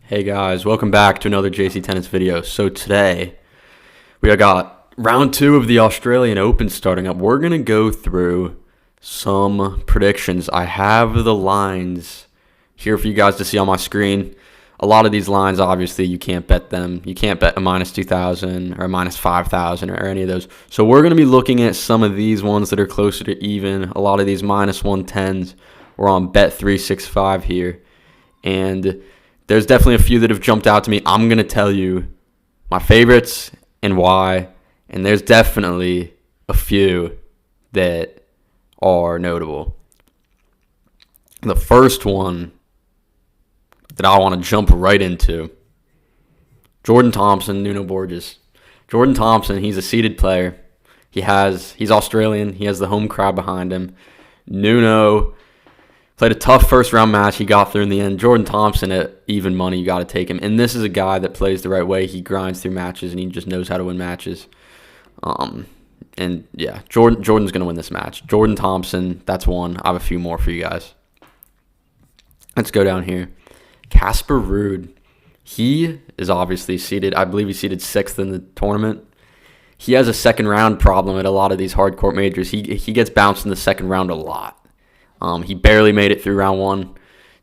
Hey guys, welcome back to another JC Tennis video. So today, we got round 2 of the Australian Open starting up. We're going to go through some predictions. I have the lines here for you guys to see on my screen. A lot of these lines, obviously, you can't bet them. You can't bet a minus 2,000 or a minus 5,000 or any of those. So we're going to be looking at some of these ones that are closer to even. A lot of these minus 110s. We're on Bet365 here. And there's definitely a few that have jumped out to me. I'm going to tell you my favorites and why. And there's definitely a few that are notable. The first one that I want to jump right into, Jordan Thompson, Nuno Borges. Jordan Thompson, he's a seeded player. He's Australian. He has the home crowd behind him. Nuno played a tough first-round match. He got through in the end. Jordan Thompson at even money, you got to take him. And this is a guy that plays the right way. He grinds through matches, and he just knows how to win matches. And, yeah, Jordan's going to win this match. Jordan Thompson, that's one. I have a few more for you guys. Let's go down here. CASPER RUUD. He is obviously seeded. I believe he's seeded 6th in the tournament. He has a second-round problem at a lot of these hard-court majors. He gets bounced in the second round a lot. He barely made it through round 1.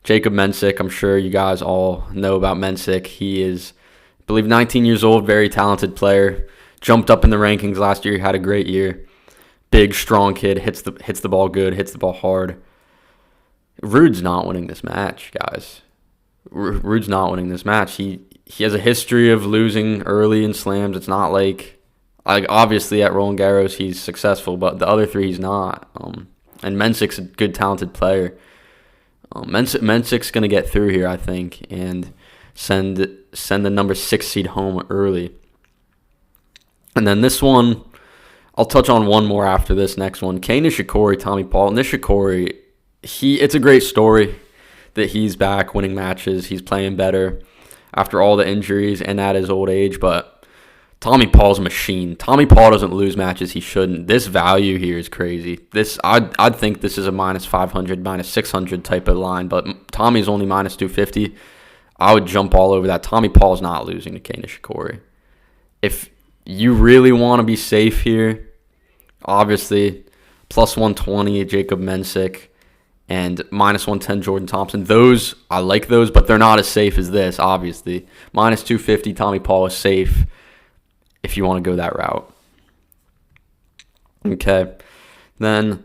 Jacob Mensik, I'm sure you guys all know about Mensik. He is, I believe, 19 years old, very talented player. Jumped up in the rankings last year, had a great year. Big, strong kid, hits the ball good, hits the ball hard. RUUD's not winning this match, guys. RUUD's not winning this match. He has a history of losing early in slams. It's not like obviously at Roland Garros he's successful, but the other 3 he's not. And Mensik's a good, talented player. Mensik's going to get through here, I think, and send the number 6 seed home early. And then this one, I'll touch on one more after this next one. Kei Nishikori, Tommy Paul. Nishikori, it's a great story that he's back winning matches. He's playing better after all the injuries and at his old age, but Tommy Paul's a machine. Tommy Paul doesn't lose matches he shouldn't. This value here is crazy. I'd think this is a minus 500, minus 600 type of line, but Tommy's only minus 250. I would jump all over that. Tommy Paul's not losing to Kei Nishikori. If you really want to be safe here, obviously, plus 120 Jacob Mensik and minus 110 Jordan Thompson. Those, I like those, but they're not as safe as this, obviously. Minus 250 Tommy Paul is safe if you want to go that route. Okay. Then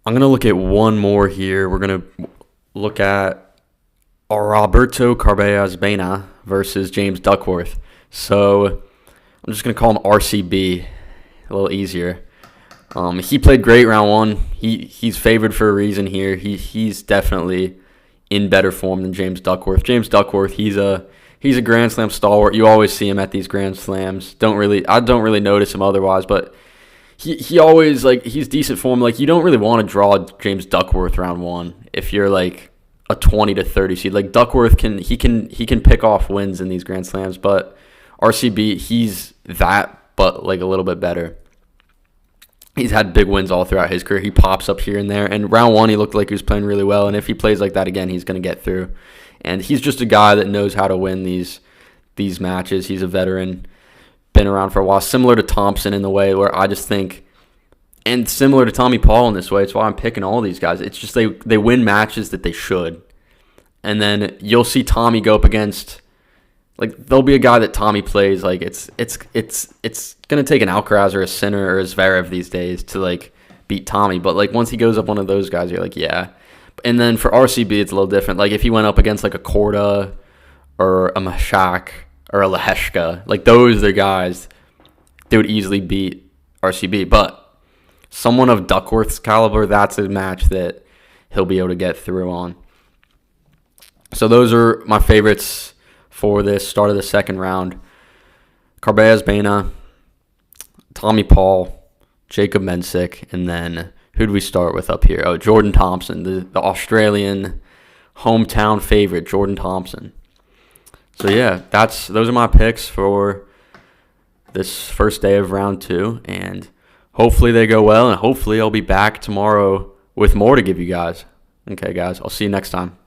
I'm going to look at one more here. We're going to look at Roberto Carballes Baena versus James Duckworth. So I'm just going to call him RCB, a little easier. He played great round 1. He's favored for a reason here. He's definitely in better form than James Duckworth. James Duckworth, he's a Grand Slam stalwart. You always see him at these Grand Slams. I don't really notice him otherwise, but he always, he's decent form. You don't really want to draw James Duckworth round 1 if you're a 20 to 30 seed. Duckworth can pick off wins in these Grand Slams, but RCB, he's that, but a little bit better. He's had big wins all throughout his career. He pops up here and there, and round 1 he looked like he was playing really well, and if he plays like that again, he's going to get through. And he's just a guy that knows how to win these matches. He's a veteran, been around for a while, similar to Thompson in the way where I just think, and similar to Tommy Paul in this way, it's why I'm picking all these guys. It's just they win matches that they should. And then you'll see Tommy go up against, there'll be a guy that Tommy plays, it's going to take an Alcaraz or a Sinner or a Zverev these days to, beat Tommy. But, once he goes up one of those guys, you're yeah. And then for RCB, it's a little different. If he went up against, a Korda or a Mashak or a Leheshka, those are guys they would easily beat RCB. But someone of Duckworth's caliber, that's a match that he'll be able to get through on. So those are my favorites for this start of the second round. Carballes Baena, Tommy Paul, Jacob Mensik, and then who do we start with up here? Oh, Jordan Thompson, the Australian hometown favorite, Jordan Thompson. So yeah, those are my picks for this first day of round 2, and hopefully they go well, and hopefully I'll be back tomorrow with more to give you guys. Okay, guys, I'll see you next time.